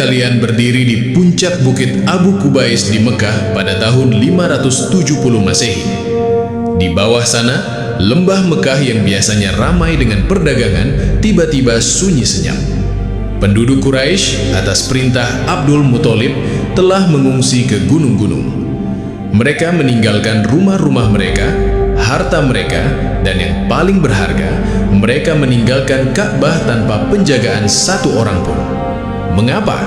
kalian berdiri di puncak bukit Abu Qubais di Mekah pada tahun 570 Masehi. Di bawah sana, lembah Mekah yang biasanya ramai dengan perdagangan tiba-tiba sunyi senyap. Penduduk Quraisy atas perintah Abdul Muthalib telah mengungsi ke gunung-gunung. Mereka meninggalkan rumah-rumah mereka, harta mereka, dan yang paling berharga, mereka meninggalkan Ka'bah tanpa penjagaan satu orang pun. Mengapa?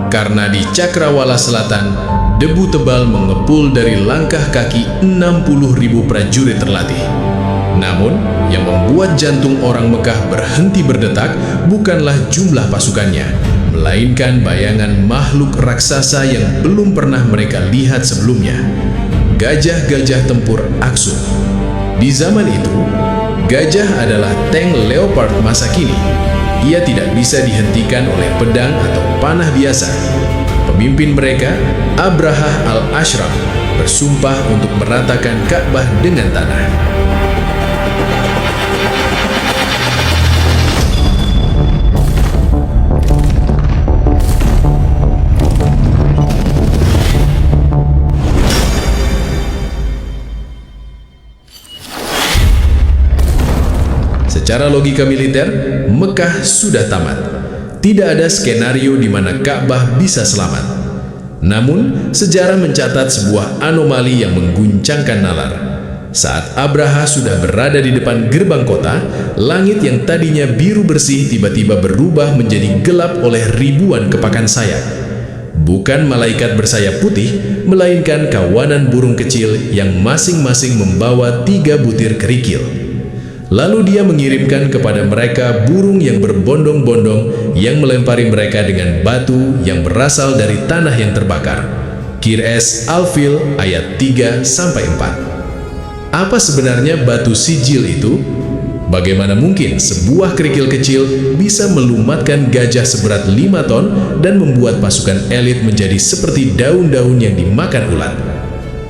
Karena di Cakrawala Selatan, debu tebal mengepul dari langkah kaki 60.000 prajurit terlatih. Namun, yang membuat jantung orang Mekah berhenti berdetak bukanlah jumlah pasukannya, melainkan bayangan makhluk raksasa yang belum pernah mereka lihat sebelumnya. Gajah-gajah tempur Aksum. Di zaman itu, gajah adalah tank Leopard masa kini. Ia tidak bisa dihentikan oleh pedang atau panah biasa. Pemimpin mereka, Abrahah al-Ashraf, bersumpah untuk meratakan Ka'bah dengan tanah. Secara logika militer, Mekah sudah tamat. Tidak ada skenario di mana Ka'bah bisa selamat. Namun, sejarah mencatat sebuah anomali yang mengguncangkan nalar. Saat Abraha sudah berada di depan gerbang kota, langit yang tadinya biru bersih tiba-tiba berubah menjadi gelap oleh ribuan kepakan sayap. Bukan malaikat bersayap putih, melainkan kawanan burung kecil yang masing-masing membawa 3 butir kerikil. Lalu dia mengirimkan kepada mereka burung yang berbondong-bondong yang melempari mereka dengan batu yang berasal dari tanah yang terbakar. Qur'an Al-Fil ayat 3-4. Apa sebenarnya batu sijil itu? Bagaimana mungkin sebuah kerikil kecil bisa melumatkan gajah seberat 5 ton dan membuat pasukan elit menjadi seperti daun-daun yang dimakan ulat?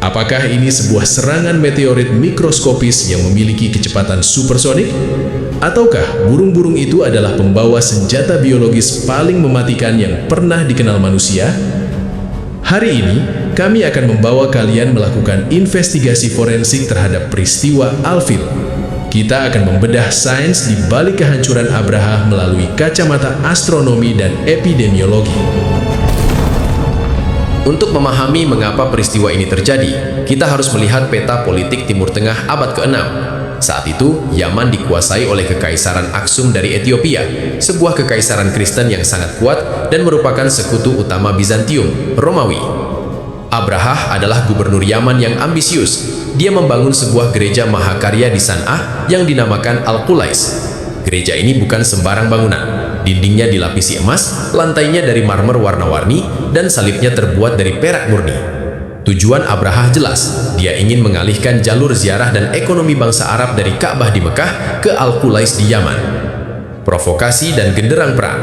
Apakah ini sebuah serangan meteorit mikroskopis yang memiliki kecepatan supersonik? Ataukah burung-burung itu adalah pembawa senjata biologis paling mematikan yang pernah dikenal manusia? Hari ini, kami akan membawa kalian melakukan investigasi forensik terhadap peristiwa Al-Fil. Kita akan membedah sains di balik kehancuran Abraha melalui kacamata astronomi dan epidemiologi. Untuk memahami mengapa peristiwa ini terjadi, kita harus melihat peta politik Timur Tengah abad ke-6. Saat itu, Yaman dikuasai oleh Kekaisaran Aksum dari Ethiopia, sebuah kekaisaran Kristen yang sangat kuat dan merupakan sekutu utama Bizantium, Romawi. Abrahah adalah gubernur Yaman yang ambisius. Dia membangun sebuah gereja mahakarya di San'ah yang dinamakan Al-Qulais. Gereja ini bukan sembarang bangunan. Dindingnya dilapisi emas, lantainya dari marmer warna-warni, dan salibnya terbuat dari perak murni. Tujuan Abrahah jelas, dia ingin mengalihkan jalur ziarah dan ekonomi bangsa Arab dari Ka'bah di Mekah ke Al-Qulais di Yaman. Provokasi dan genderang perang.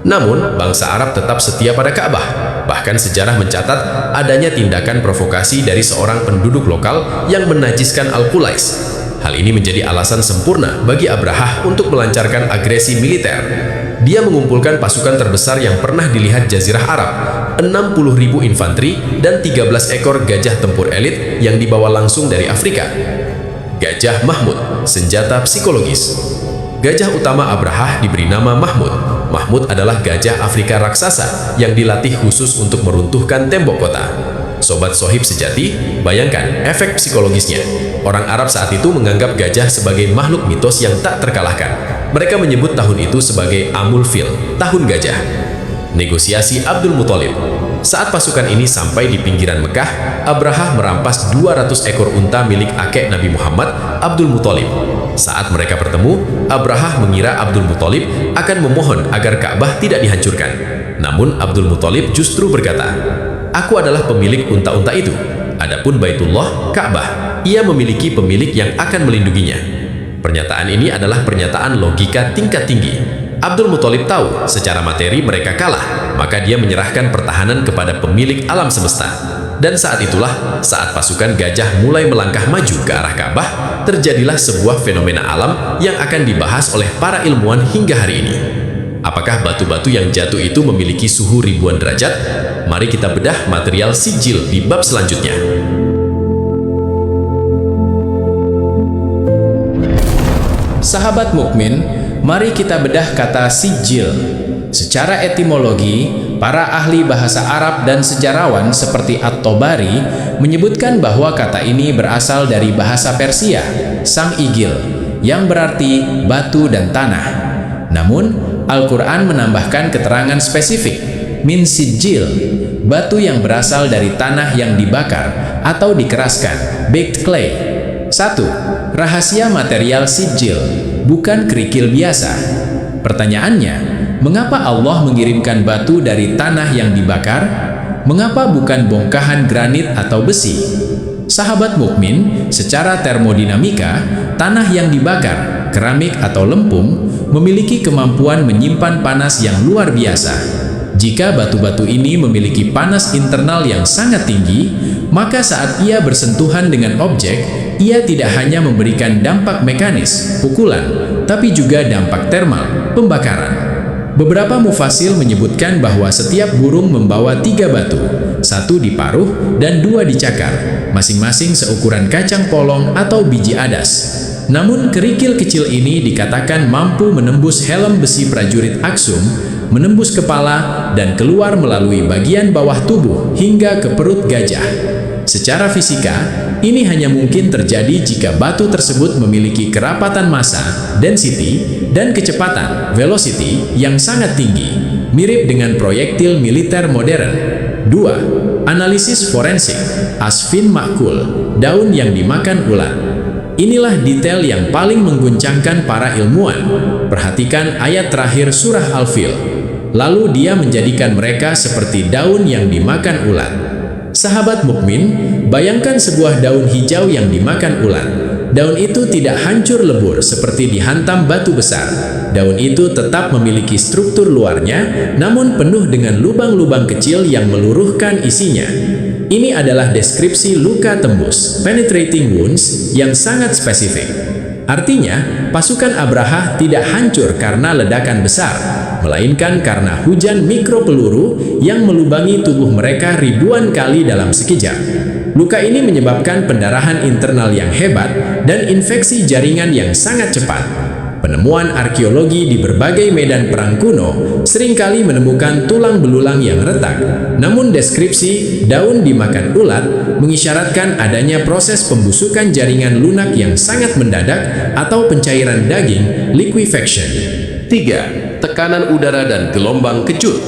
Namun, bangsa Arab tetap setia pada Ka'bah. Bahkan sejarah mencatat adanya tindakan provokasi dari seorang penduduk lokal yang menajiskan Al-Qulais. Hal ini menjadi alasan sempurna bagi Abrahah untuk melancarkan agresi militer. Dia mengumpulkan pasukan terbesar yang pernah dilihat Jazirah Arab, 60.000 infanteri dan 13 ekor gajah tempur elit yang dibawa langsung dari Afrika. Gajah Mahmud, senjata psikologis. Gajah utama Abrahah diberi nama Mahmud. Mahmud adalah gajah Afrika raksasa yang dilatih khusus untuk meruntuhkan tembok kota. Sobat Sohib sejati, bayangkan efek psikologisnya. Orang Arab saat itu menganggap gajah sebagai makhluk mitos yang tak terkalahkan. Mereka menyebut tahun itu sebagai Amul Fil, tahun gajah. Negosiasi Abdul Muthalib. Saat pasukan ini sampai di pinggiran Mekah, Abrahah merampas 200 ekor unta milik akek Nabi Muhammad, Abdul Muthalib. Saat mereka bertemu, Abrahah mengira Abdul Muthalib akan memohon agar Ka'bah tidak dihancurkan. Namun Abdul Muthalib justru berkata, "Aku adalah pemilik unta-unta itu. Adapun Baitullah, Ka'bah, ia memiliki pemilik yang akan melindunginya." Pernyataan ini adalah pernyataan logika tingkat tinggi. Abdul Muthalib tahu secara materi mereka kalah, maka dia menyerahkan pertahanan kepada pemilik alam semesta. Dan saat itulah, saat pasukan gajah mulai melangkah maju ke arah Ka'bah, terjadilah sebuah fenomena alam yang akan dibahas oleh para ilmuwan hingga hari ini. Apakah batu-batu yang jatuh itu memiliki suhu ribuan derajat? Mari kita bedah material sijil di bab selanjutnya. Sahabat mukmin, mari kita bedah kata sijil. Secara etimologi, para ahli bahasa Arab dan sejarawan seperti At-Tabari menyebutkan bahwa kata ini berasal dari bahasa Persia, sang igil, yang berarti batu dan tanah. Namun, Al-Quran menambahkan keterangan spesifik, min sijil, batu yang berasal dari tanah yang dibakar atau dikeraskan, baked clay. 1. Rahasia material sijil, bukan kerikil biasa. Pertanyaannya, mengapa Allah mengirimkan batu dari tanah yang dibakar? Mengapa bukan bongkahan granit atau besi? Sahabat mukmin, secara termodinamika, tanah yang dibakar, keramik atau lempung, memiliki kemampuan menyimpan panas yang luar biasa. Jika batu-batu ini memiliki panas internal yang sangat tinggi, maka saat ia bersentuhan dengan objek, ia tidak hanya memberikan dampak mekanis, pukulan, tapi juga dampak termal, pembakaran. Beberapa mufasil menyebutkan bahwa setiap burung membawa 3 batu, 1 di paruh dan 2 di cakar, masing-masing seukuran kacang polong atau biji adas. Namun kerikil kecil ini dikatakan mampu menembus helm besi prajurit Aksum, menembus kepala, dan keluar melalui bagian bawah tubuh hingga ke perut gajah. Secara fisika, ini hanya mungkin terjadi jika batu tersebut memiliki kerapatan massa, density, dan kecepatan, velocity, yang sangat tinggi, mirip dengan proyektil militer modern. 2. Analisis forensik, asfin makul, daun yang dimakan ulat. Inilah detail yang paling mengguncangkan para ilmuwan. Perhatikan ayat terakhir surah Al-Fil. Lalu dia menjadikan mereka seperti daun yang dimakan ulat. Sahabat mukmin, bayangkan sebuah daun hijau yang dimakan ulat. Daun itu tidak hancur lebur seperti dihantam batu besar. Daun itu tetap memiliki struktur luarnya, namun penuh dengan lubang-lubang kecil yang meluruhkan isinya. Ini adalah deskripsi luka tembus, penetrating wounds, yang sangat spesifik. Artinya, pasukan Abraha tidak hancur karena ledakan besar, melainkan karena hujan mikropeluru yang melubangi tubuh mereka ribuan kali dalam sekejap. Luka ini menyebabkan pendarahan internal yang hebat dan infeksi jaringan yang sangat cepat. Penemuan arkeologi di berbagai medan perang kuno seringkali menemukan tulang belulang yang retak. Namun deskripsi daun dimakan ulat mengisyaratkan adanya proses pembusukan jaringan lunak yang sangat mendadak atau pencairan daging, liquefaction. 3. Tekanan udara dan gelombang kejut.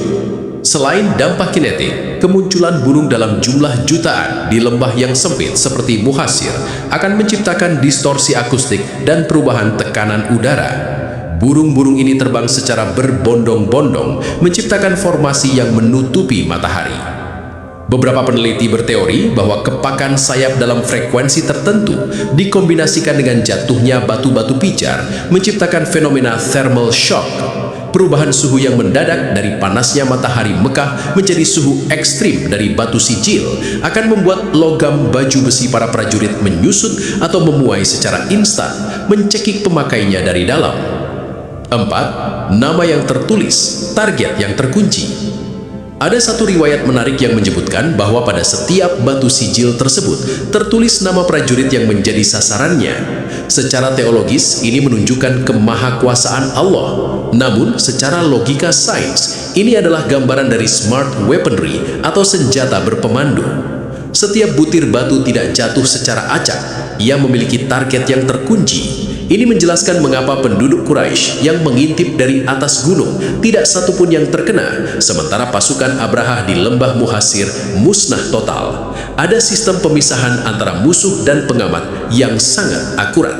Selain dampak kinetik, kemunculan burung dalam jumlah jutaan di lembah yang sempit seperti Muhasir akan menciptakan distorsi akustik dan perubahan tekanan udara. Burung-burung ini terbang secara berbondong-bondong, menciptakan formasi yang menutupi matahari. Beberapa peneliti berteori bahwa kepakan sayap dalam frekuensi tertentu dikombinasikan dengan jatuhnya batu-batu pijar menciptakan fenomena thermal shock. Perubahan suhu yang mendadak dari panasnya matahari Mekah menjadi suhu ekstrim dari batu sijil akan membuat logam baju besi para prajurit menyusut atau memuai secara instan, mencekik pemakainya dari dalam. 4. Nama yang tertulis, target yang terkunci. Ada satu riwayat menarik yang menyebutkan bahwa pada setiap batu sijil tersebut tertulis nama prajurit yang menjadi sasarannya. Secara teologis, ini menunjukkan kemahakuasaan Allah. Namun, secara logika sains, ini adalah gambaran dari smart weaponry atau senjata berpemandu. Setiap butir batu tidak jatuh secara acak, ia memiliki target yang terkunci. Ini menjelaskan mengapa penduduk Quraisy yang mengintip dari atas gunung tidak satupun yang terkena, sementara pasukan Abraha di lembah Muhasir musnah total. Ada sistem pemisahan antara musuh dan pengamat yang sangat akurat.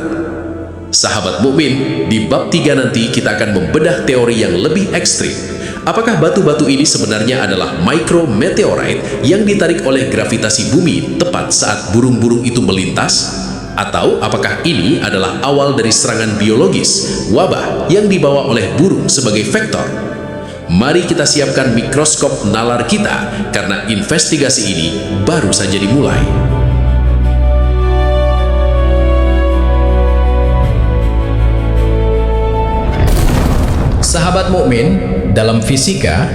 Sahabat mukmin, di bab 3 nanti kita akan membedah teori yang lebih ekstrim. Apakah batu-batu ini sebenarnya adalah micrometeorite yang ditarik oleh gravitasi bumi tepat saat burung-burung itu melintas? Atau apakah ini adalah awal dari serangan biologis, wabah yang dibawa oleh burung sebagai vektor? Mari kita siapkan mikroskop nalar kita, karena investigasi ini baru saja dimulai. Sahabat mukmin, dalam fisika,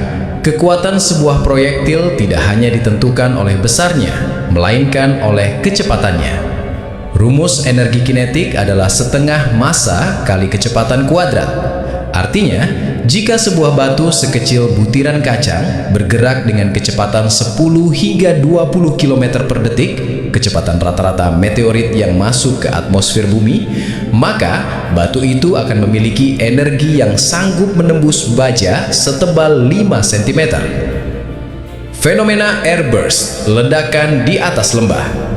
kekuatan sebuah proyektil tidak hanya ditentukan oleh besarnya, melainkan oleh kecepatannya. Rumus energi kinetik adalah setengah massa kali kecepatan kuadrat. Artinya, jika sebuah batu sekecil butiran kacang bergerak dengan kecepatan 10 hingga 20 km per detik, kecepatan rata-rata meteorit yang masuk ke atmosfer bumi, maka batu itu akan memiliki energi yang sanggup menembus baja setebal 5 cm. Fenomena airburst, ledakan di atas lembah.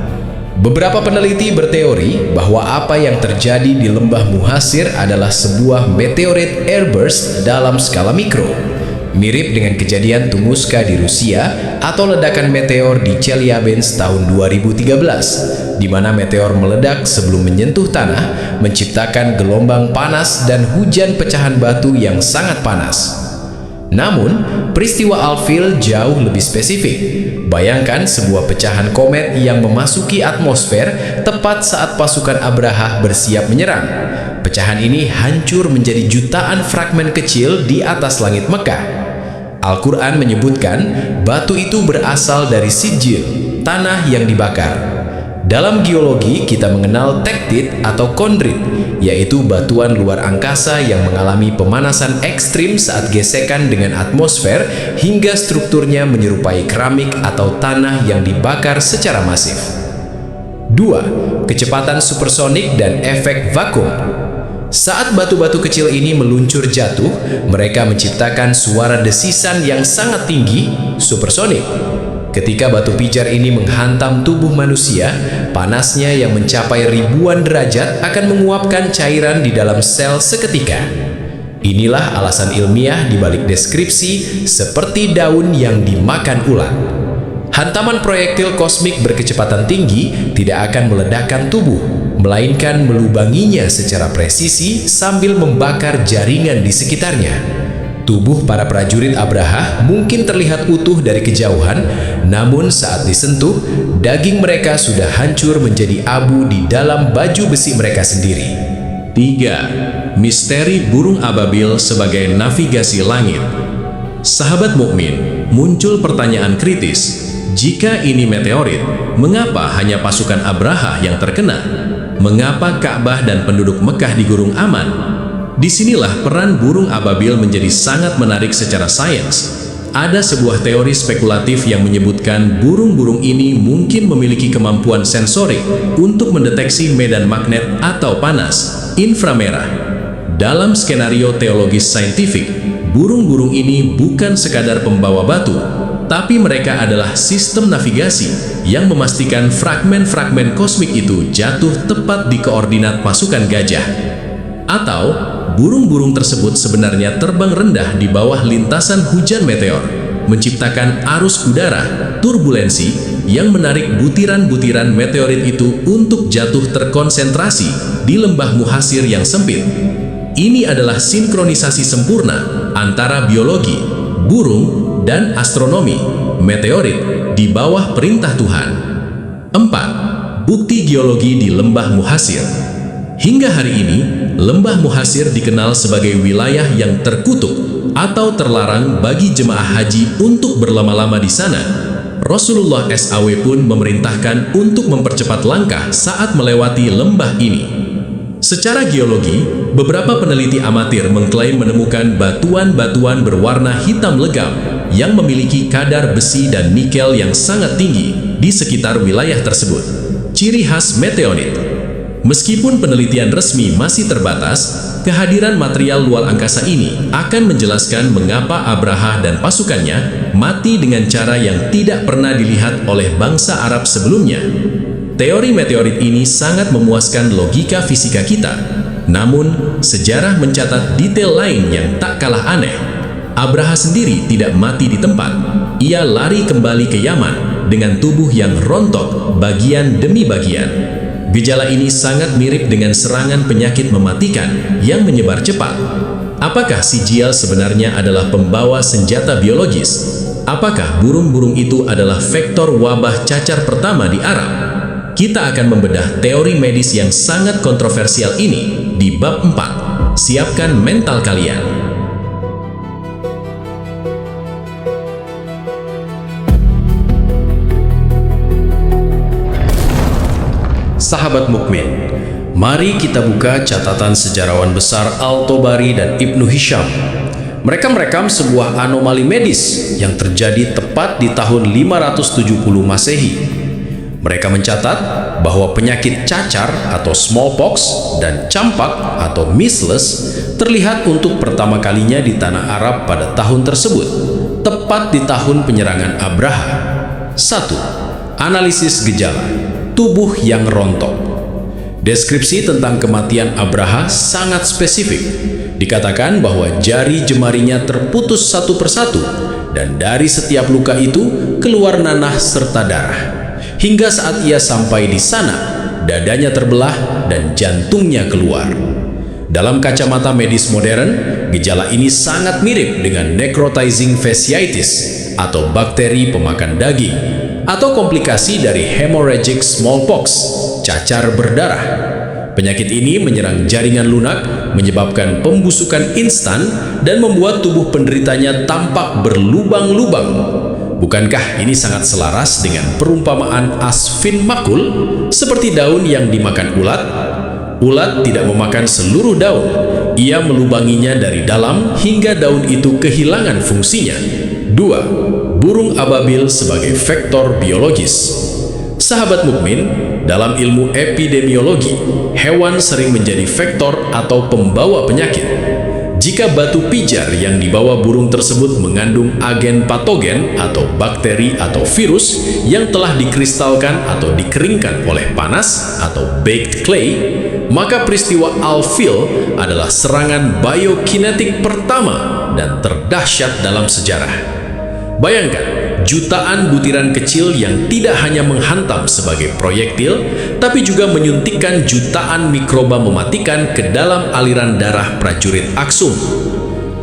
Beberapa peneliti berteori bahwa apa yang terjadi di lembah Muhasir adalah sebuah meteorit airburst dalam skala mikro, mirip dengan kejadian Tunguska di Rusia atau ledakan meteor di Chelyabinsk tahun 2013, di mana meteor meledak sebelum menyentuh tanah, menciptakan gelombang panas dan hujan pecahan batu yang sangat panas. Namun, peristiwa Alfil jauh lebih spesifik. Bayangkan sebuah pecahan komet yang memasuki atmosfer tepat saat pasukan Abraha bersiap menyerang. Pecahan ini hancur menjadi jutaan fragmen kecil di atas langit Mekah. Al-Quran menyebutkan batu itu berasal dari sijil, tanah yang dibakar. Dalam geologi, kita mengenal tektit atau kondrit, yaitu batuan luar angkasa yang mengalami pemanasan ekstrim saat gesekan dengan atmosfer hingga strukturnya menyerupai keramik atau tanah yang dibakar secara masif. 2. Kecepatan supersonik dan efek vakum. Saat batu-batu kecil ini meluncur jatuh, mereka menciptakan suara desisan yang sangat tinggi, supersonik. Ketika batu pijar ini menghantam tubuh manusia, panasnya yang mencapai ribuan derajat akan menguapkan cairan di dalam sel seketika. Inilah alasan ilmiah di balik deskripsi seperti daun yang dimakan ulat. Hantaman proyektil kosmik berkecepatan tinggi tidak akan meledakkan tubuh, melainkan melubanginya secara presisi sambil membakar jaringan di sekitarnya. Tubuh para prajurit Abraha mungkin terlihat utuh dari kejauhan, namun saat disentuh, daging mereka sudah hancur menjadi abu di dalam baju besi mereka sendiri. 3. Misteri burung ababil sebagai navigasi langit. Sahabat mukmin, muncul pertanyaan kritis. Jika ini meteorit, mengapa hanya pasukan Abraha yang terkena? Mengapa Ka'bah dan penduduk Mekah digurung aman? Disinilah peran burung ababil menjadi sangat menarik secara sains. Ada sebuah teori spekulatif yang menyebutkan burung-burung ini mungkin memiliki kemampuan sensorik untuk mendeteksi medan magnet atau panas, inframerah. Dalam skenario teologis saintifik, burung-burung ini bukan sekadar pembawa batu, tapi mereka adalah sistem navigasi yang memastikan fragmen-fragmen kosmik itu jatuh tepat di koordinat pasukan gajah. Atau, burung-burung tersebut sebenarnya terbang rendah di bawah lintasan hujan meteor, menciptakan arus udara, turbulensi, yang menarik butiran-butiran meteorit itu untuk jatuh terkonsentrasi di lembah Muhasir yang sempit. Ini adalah sinkronisasi sempurna antara biologi, burung, dan astronomi, meteorit, di bawah perintah Tuhan. 4. Bukti geologi di lembah Muhasir. Hingga hari ini, lembah Muhasir dikenal sebagai wilayah yang terkutuk atau terlarang bagi jemaah haji untuk berlama-lama di sana. Rasulullah SAW pun memerintahkan untuk mempercepat langkah saat melewati lembah ini. Secara geologi, beberapa peneliti amatir mengklaim menemukan batuan-batuan berwarna hitam legam yang memiliki kadar besi dan nikel yang sangat tinggi di sekitar wilayah tersebut. Ciri khas meteorit. Meskipun penelitian resmi masih terbatas, kehadiran material luar angkasa ini akan menjelaskan mengapa Abraha dan pasukannya mati dengan cara yang tidak pernah dilihat oleh bangsa Arab sebelumnya. Teori meteorit ini sangat memuaskan logika fisika kita. Namun, sejarah mencatat detail lain yang tak kalah aneh. Abraha sendiri tidak mati di tempat. Ia lari kembali ke Yaman dengan tubuh yang rontok bagian demi bagian. Gejala ini sangat mirip dengan serangan penyakit mematikan yang menyebar cepat. Apakah Sijil sebenarnya adalah pembawa senjata biologis? Apakah burung-burung itu adalah vektor wabah cacar pertama di Arab? Kita akan membedah teori medis yang sangat kontroversial ini di bab 4. Siapkan mental kalian. Sahabat mukmin, mari kita buka catatan sejarawan besar Al-Tabari dan Ibnu Hisham. Mereka merekam sebuah anomali medis yang terjadi tepat di tahun 570 Masehi. Mereka mencatat bahwa penyakit cacar atau smallpox dan campak atau measles terlihat untuk pertama kalinya di tanah Arab pada tahun tersebut, tepat di tahun penyerangan Abraha. 1. Analisis gejala tubuh yang rontok. Deskripsi tentang kematian Abraha sangat spesifik. Dikatakan bahwa jari jemarinya terputus satu persatu dan dari setiap luka itu keluar nanah serta darah. Hingga saat ia sampai di sana, dadanya terbelah dan jantungnya keluar. Dalam kacamata medis modern, gejala ini sangat mirip dengan necrotizing fasciitis atau bakteri pemakan daging, atau komplikasi dari hemorrhagic smallpox, cacar berdarah. Penyakit ini menyerang jaringan lunak, menyebabkan pembusukan instan, dan membuat tubuh penderitanya tampak berlubang-lubang. Bukankah ini sangat selaras dengan perumpamaan asfin makul, seperti daun yang dimakan ulat? Ulat tidak memakan seluruh daun, ia melubanginya dari dalam hingga daun itu kehilangan fungsinya. 2. Burung ababil sebagai vektor biologis. Sahabat mukmin, dalam ilmu epidemiologi, hewan sering menjadi vektor atau pembawa penyakit. Jika batu pijar yang dibawa burung tersebut mengandung agen patogen atau bakteri atau virus yang telah dikristalkan atau dikeringkan oleh panas atau baked clay, maka peristiwa Al-Fil adalah serangan biokinetik pertama dan terdahsyat dalam sejarah. Bayangkan, jutaan butiran kecil yang tidak hanya menghantam sebagai proyektil, tapi juga menyuntikkan jutaan mikroba mematikan ke dalam aliran darah prajurit Aksum.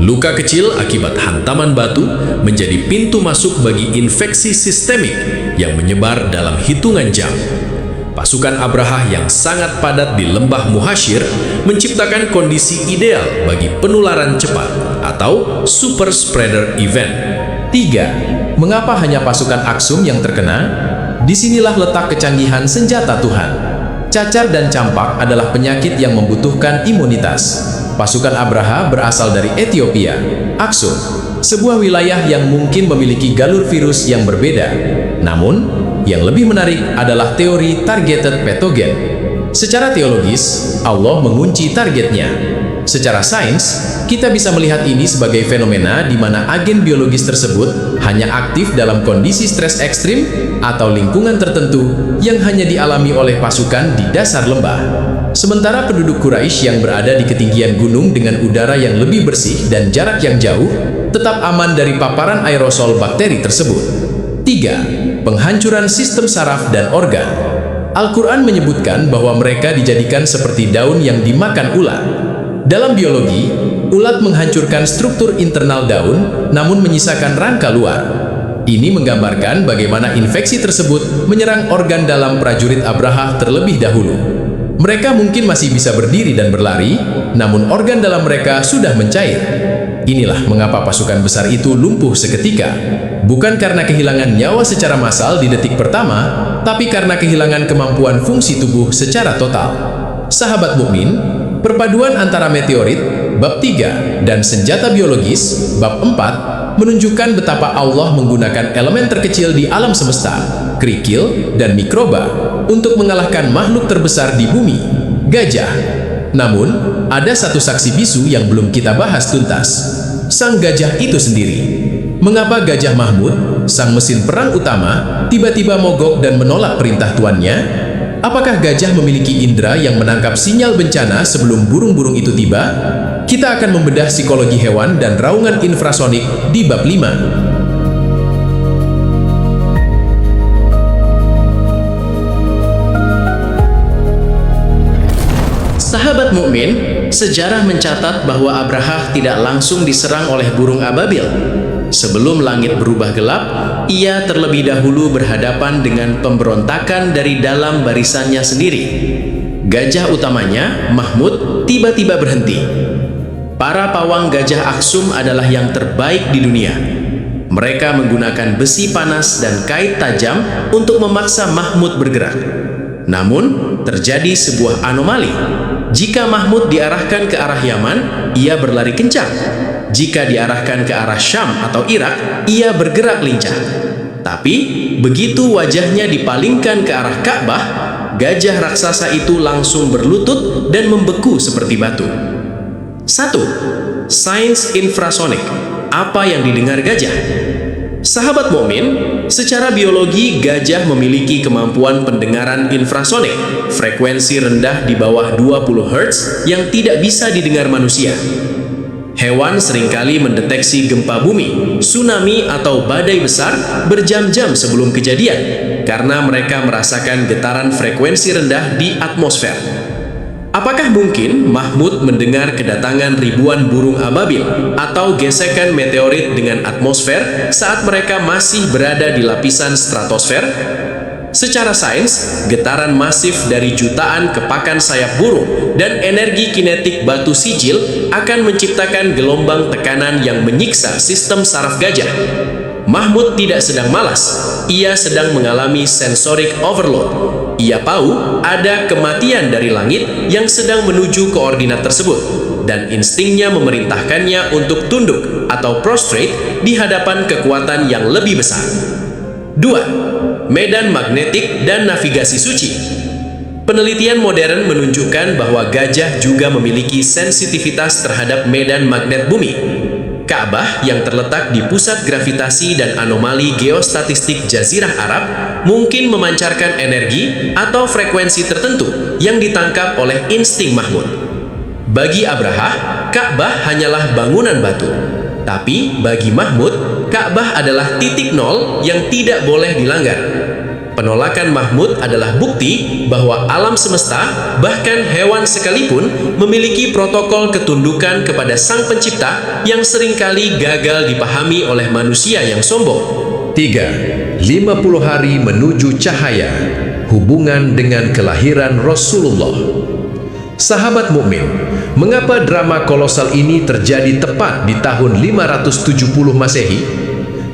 Luka kecil akibat hantaman batu menjadi pintu masuk bagi infeksi sistemik yang menyebar dalam hitungan jam. Pasukan Abraha yang sangat padat di lembah Muhashir menciptakan kondisi ideal bagi penularan cepat atau super spreader event. 3. Mengapa hanya pasukan Aksum yang terkena? Disinilah letak kecanggihan senjata Tuhan. Cacar dan campak adalah penyakit yang membutuhkan imunitas. Pasukan Abraha berasal dari Ethiopia, Aksum, sebuah wilayah yang mungkin memiliki galur virus yang berbeda. Namun, yang lebih menarik adalah teori targeted pathogen. Secara teologis, Allah mengunci targetnya. Secara sains, kita bisa melihat ini sebagai fenomena di mana agen biologis tersebut hanya aktif dalam kondisi stres ekstrim atau lingkungan tertentu yang hanya dialami oleh pasukan di dasar lembah. Sementara penduduk Quraisy yang berada di ketinggian gunung dengan udara yang lebih bersih dan jarak yang jauh tetap aman dari paparan aerosol bakteri tersebut. 3. Penghancuran sistem saraf dan organ. Al-Quran menyebutkan bahwa mereka dijadikan seperti daun yang dimakan ulat. Dalam biologi, ulat menghancurkan struktur internal daun, namun menyisakan rangka luar. Ini menggambarkan bagaimana infeksi tersebut menyerang organ dalam prajurit Abraha terlebih dahulu. Mereka mungkin masih bisa berdiri dan berlari, namun organ dalam mereka sudah mencair. Inilah mengapa pasukan besar itu lumpuh seketika. Bukan karena kehilangan nyawa secara massal di detik pertama, tapi karena kehilangan kemampuan fungsi tubuh secara total. Sahabat mukmin, perpaduan antara meteorit, bab 3, dan senjata biologis, bab 4, menunjukkan betapa Allah menggunakan elemen terkecil di alam semesta, kerikil, dan mikroba, untuk mengalahkan makhluk terbesar di bumi, gajah. Namun, ada satu saksi bisu yang belum kita bahas tuntas. Sang gajah itu sendiri. Mengapa Gajah Mahmud, sang mesin perang utama, tiba-tiba mogok dan menolak perintah tuannya? Apakah gajah memiliki indera yang menangkap sinyal bencana sebelum burung-burung itu tiba? Kita akan membedah psikologi hewan dan raungan infrasonik di bab 5. Sahabat mukmin, sejarah mencatat bahwa Abraha tidak langsung diserang oleh burung ababil. Sebelum langit berubah gelap, ia terlebih dahulu berhadapan dengan pemberontakan dari dalam barisannya sendiri. Gajah utamanya, Mahmud, tiba-tiba berhenti. Para pawang gajah Aksum adalah yang terbaik di dunia. Mereka menggunakan besi panas dan kait tajam untuk memaksa Mahmud bergerak. Namun, terjadi sebuah anomali. Jika Mahmud diarahkan ke arah Yaman, ia berlari kencang. Jika diarahkan ke arah Syam atau Irak, ia bergerak lincah. Tapi, begitu wajahnya dipalingkan ke arah Ka'bah, gajah raksasa itu langsung berlutut dan membeku seperti batu. 1. Sains infrasonik. Apa yang didengar gajah? Sahabat mukmin, secara biologi gajah memiliki kemampuan pendengaran infrasonik, frekuensi rendah di bawah 20 Hz yang tidak bisa didengar manusia. Hewan seringkali mendeteksi gempa bumi, tsunami atau badai besar berjam-jam sebelum kejadian karena mereka merasakan getaran frekuensi rendah di atmosfer. Apakah mungkin Mahmud mendengar kedatangan ribuan burung ababil atau gesekan meteorit dengan atmosfer saat mereka masih berada di lapisan stratosfer? Secara sains, getaran masif dari jutaan kepakan sayap burung dan energi kinetik batu sijil akan menciptakan gelombang tekanan yang menyiksa sistem saraf gajah. Mahmud tidak sedang malas, ia sedang mengalami sensoric overload. Ia tahu ada kematian dari langit yang sedang menuju koordinat tersebut, dan instingnya memerintahkannya untuk tunduk atau prostrate di hadapan kekuatan yang lebih besar. 2. Medan magnetik dan navigasi suci. Penelitian modern menunjukkan bahwa gajah juga memiliki sensitivitas terhadap medan magnet bumi. Ka'bah yang terletak di pusat gravitasi dan anomali geostatistik Jazirah Arab mungkin memancarkan energi atau frekuensi tertentu yang ditangkap oleh insting Mahmud. Bagi Abraha, Ka'bah hanyalah bangunan batu. Tapi bagi Mahmud, Ka'bah adalah titik nol yang tidak boleh dilanggar. Penolakan Mahmud adalah bukti bahwa alam semesta, bahkan hewan sekalipun, memiliki protokol ketundukan kepada Sang Pencipta yang seringkali gagal dipahami oleh manusia yang sombong. 3. 50 hari menuju cahaya. Hubungan dengan kelahiran Rasulullah. Sahabat mukmin, mengapa drama kolosal ini terjadi tepat di tahun 570 Masehi?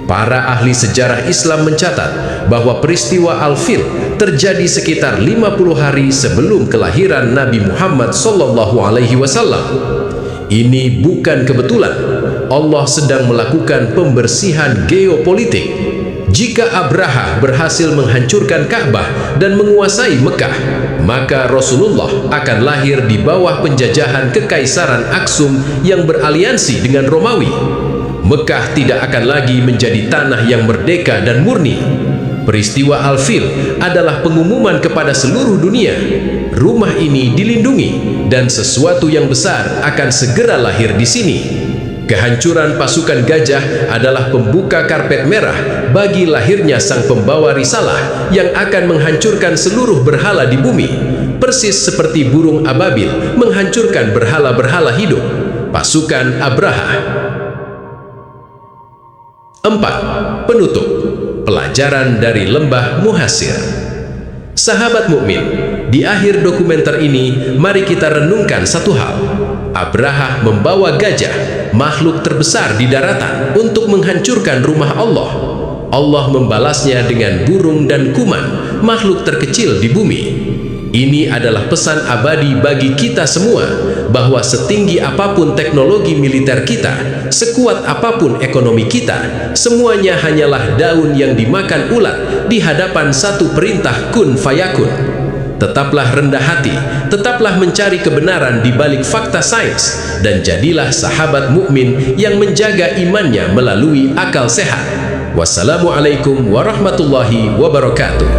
Para ahli sejarah Islam mencatat bahwa peristiwa Al-Fil terjadi sekitar 50 hari sebelum kelahiran Nabi Muhammad SAW. Ini bukan kebetulan. Allah sedang melakukan pembersihan geopolitik. Jika Abraha berhasil menghancurkan Ka'bah dan menguasai Mekah, maka Rasulullah akan lahir di bawah penjajahan Kekaisaran Aksum yang beraliansi dengan Romawi. Mekah tidak akan lagi menjadi tanah yang merdeka dan murni. Peristiwa Al-Fil adalah pengumuman kepada seluruh dunia. Rumah ini dilindungi dan sesuatu yang besar akan segera lahir di sini. Kehancuran pasukan gajah adalah pembuka karpet merah bagi lahirnya sang pembawa risalah yang akan menghancurkan seluruh berhala di bumi, persis seperti burung ababil menghancurkan berhala-berhala hidup. Pasukan Abraha. 4. Penutup. Pelajaran dari Lembah Muhasir. Sahabat mukmin, di akhir dokumenter ini mari kita renungkan satu hal. Abraha membawa gajah, makhluk terbesar di daratan, untuk menghancurkan rumah Allah. Allah membalasnya dengan burung dan kuman, makhluk terkecil di bumi. Ini adalah pesan abadi bagi kita semua, bahwa setinggi apapun teknologi militer kita, sekuat apapun ekonomi kita, semuanya hanyalah daun yang dimakan ulat di hadapan satu perintah kun fayakun. Tetaplah rendah hati, tetaplah mencari kebenaran di balik fakta sains, dan jadilah sahabat mukmin yang menjaga imannya melalui akal sehat. Wassalamualaikum warahmatullahi wabarakatuh.